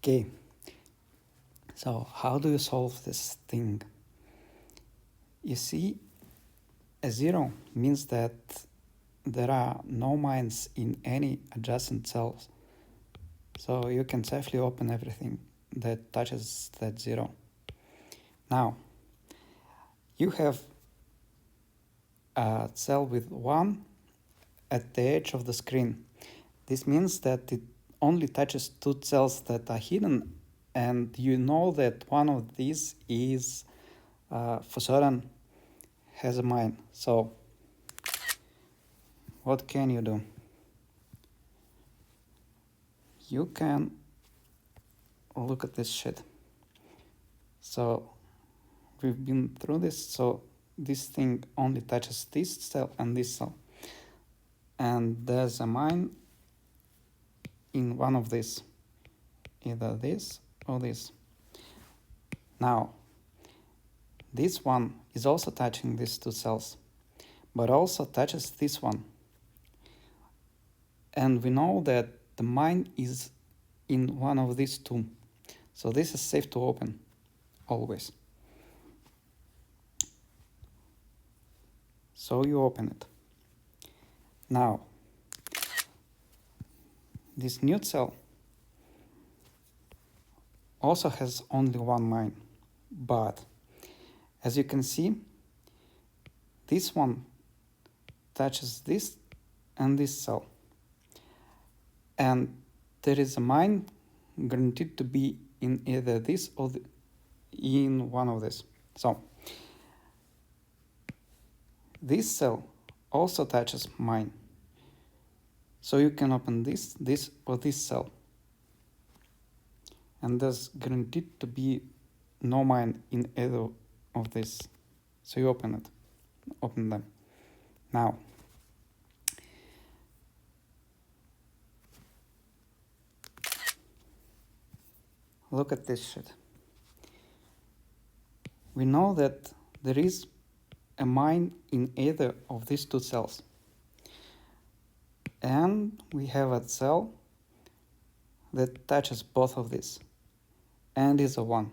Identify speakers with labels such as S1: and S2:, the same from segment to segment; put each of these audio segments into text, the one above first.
S1: Okay, so how do you solve this thing? You see, a zero means that there are no mines in any adjacent cells. So you can safely open everything that touches that zero. Now, you have a cell with 1 at the edge of the screen. This means that it only touches 2 cells that are hidden, and you know that one of these is for certain has a mine. So what can you do? You can look at this shit. So we've been through this, so this thing only touches this cell and this cell. And there's a mine in one of these, either this or this. Now, this one is also touching these 2 cells, but also touches this one. And we know that the mine is in one of these 2. So this is safe to open, always. So you open it. Now, this new cell also has only 1 mine, but as you can see, this one touches this and this cell. And there is a mine guaranteed to be in either this or in one of these. So this cell also touches mine. So you can open this, this, or this cell. And there's guaranteed to be no mine in either of these. So you open them. Now, look at this shit. We know that there is a mine in either of these 2 cells. And we have a cell that touches both of these and is a 1.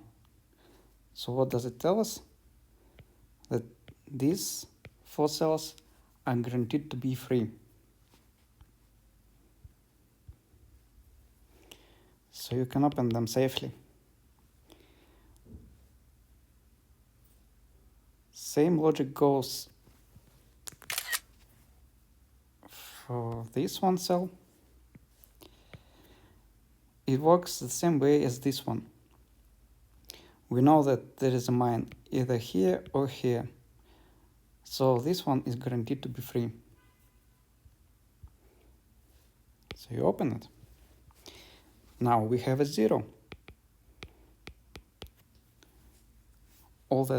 S1: So what does it tell us? That these 4 cells are guaranteed to be free. So you can open them safely. Same logic goes for this one cell. It works the same way as this one. We know that there is a mine either here or here. So this one is guaranteed to be free. So you open it. Now we have a 0. All the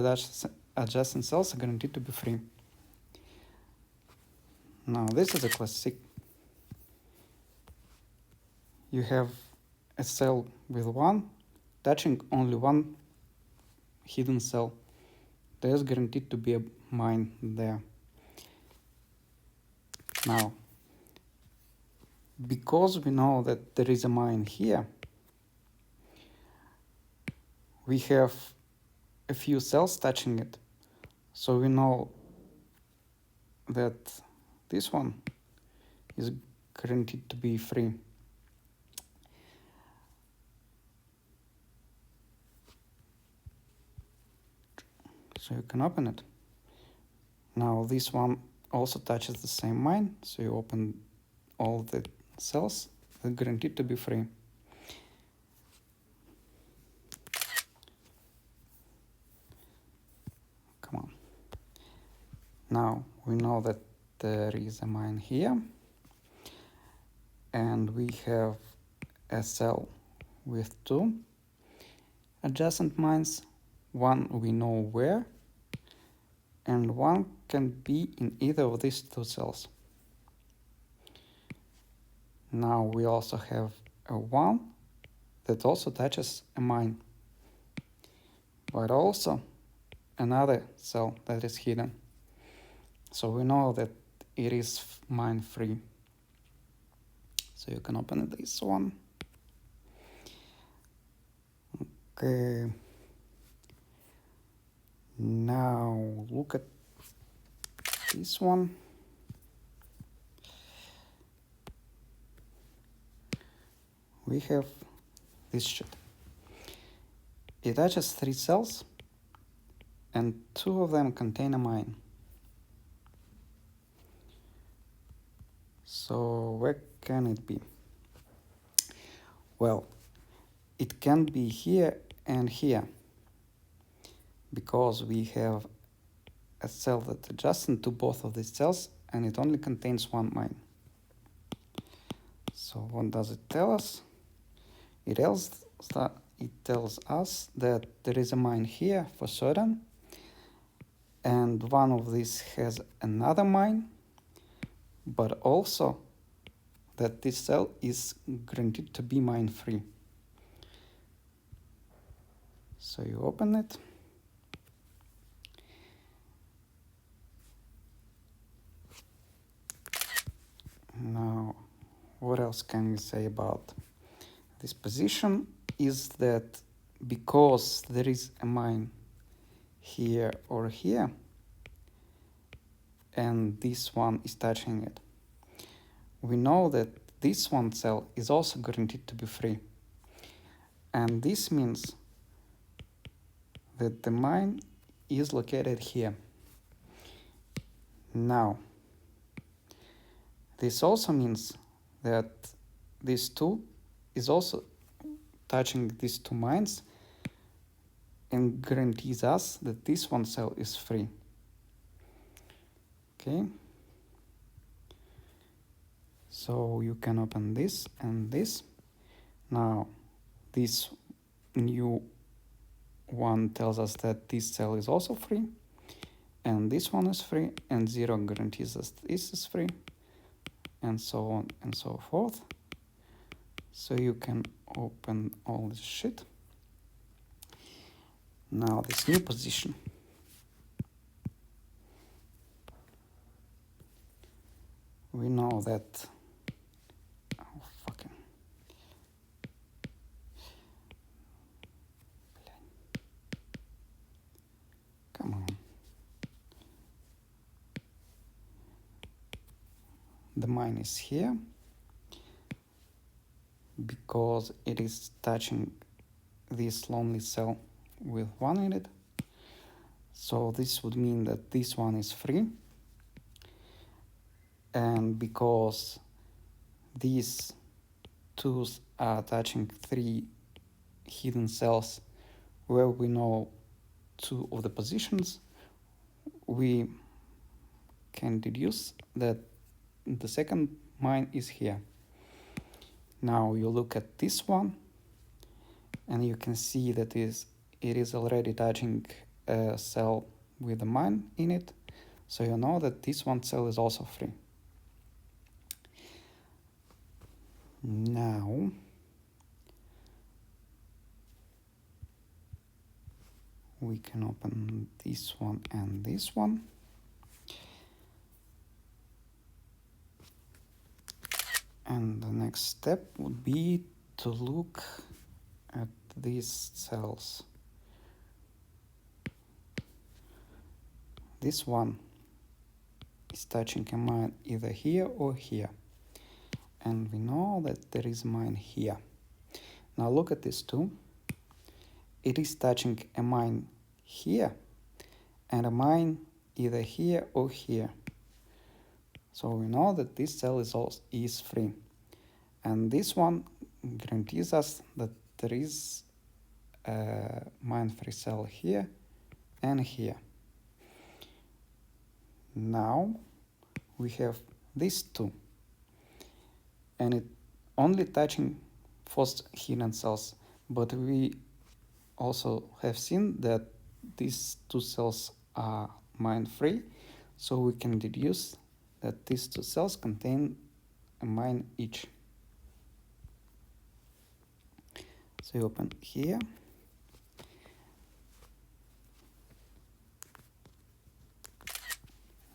S1: adjacent cells are guaranteed to be free. Now this is a classic. You have a cell with 1 touching only 1 hidden cell. There's guaranteed to be a mine there. Now, because we know that there is a mine here, we have a few cells touching it. So we know that this one is guaranteed to be free. So you can open it. Now this one also touches the same mine, so you open all the cells that are guaranteed to be free. Come on. Now we know that there is a mine here, and we have a cell with 2 adjacent mines. 1 we know where, and 1 can be in either of these 2 cells. Now we also have a 1 that also touches a mine, but also another cell that is hidden. So we know that it is mine free. So you can open this one. Okay. Now look at this one. We have this shit. It touches 3 cells and 2 of them contain a mine. So where can it be? Well, it can be here and here because we have a cell that adjacent to both of these cells and it only contains 1 mine. So what does it tell us? It tells us that there is a mine here for certain, and one of these has another mine, but also that this cell is guaranteed to be mine free. So you open it. Now, what else can we say about this position is that because there is a mine here or here, and this one is touching it, we know that this one cell is also guaranteed to be free. And this means that the mine is located here. Now, this also means that this 2 is also touching these 2 mines and guarantees us that this one cell is free. Okay. So you can open this and this. Now, this new one tells us that this cell is also free, and this one is free, and 0 guarantees us this is free, and so on and so forth. So you can open all this shit. Now this new position. We know that, oh fucking, come on. The mine is here because it is touching this lonely cell with 1 in it. So this would mean that this one is free. And because these 2s are touching 3 hidden cells where we know 2 of the positions, we can deduce that the second mine is here. Now you look at this one and you can see that it is already touching a cell with a mine in it, so you know that this one cell is also free. Now we can open this one and this one. And the next step would be to look at these cells. This one is touching a mine either here or here. And we know that there is a mine here. Now look at this 2. It is touching a mine here and a mine either here or here. So we know that this cell is free. And this one guarantees us that there is a mine-free cell here and here. Now we have these 2. And it only touching first hidden cells. But we also have seen that these 2 cells are mine-free. So we can deduce that these 2 cells contain a mine each. So you open here.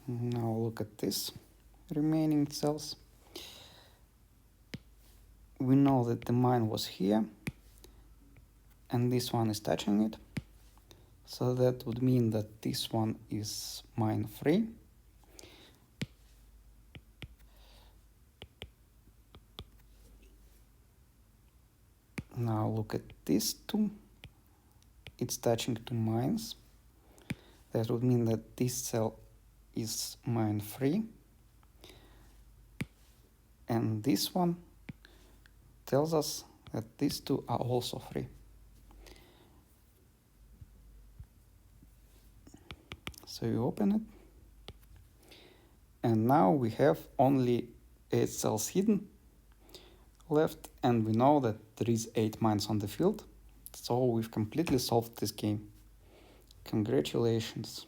S1: Now look at this remaining cells. We know that the mine was here and this one is touching it. So that would mean that this one is mine free. Now look at these two. It's touching two mines. That would mean that this cell is mine free. And this one tells us that these two are also free. So you open it. And now we have only 8 cells hidden left, and we know that there is 8 mines on the field. So we've completely solved this game. Congratulations.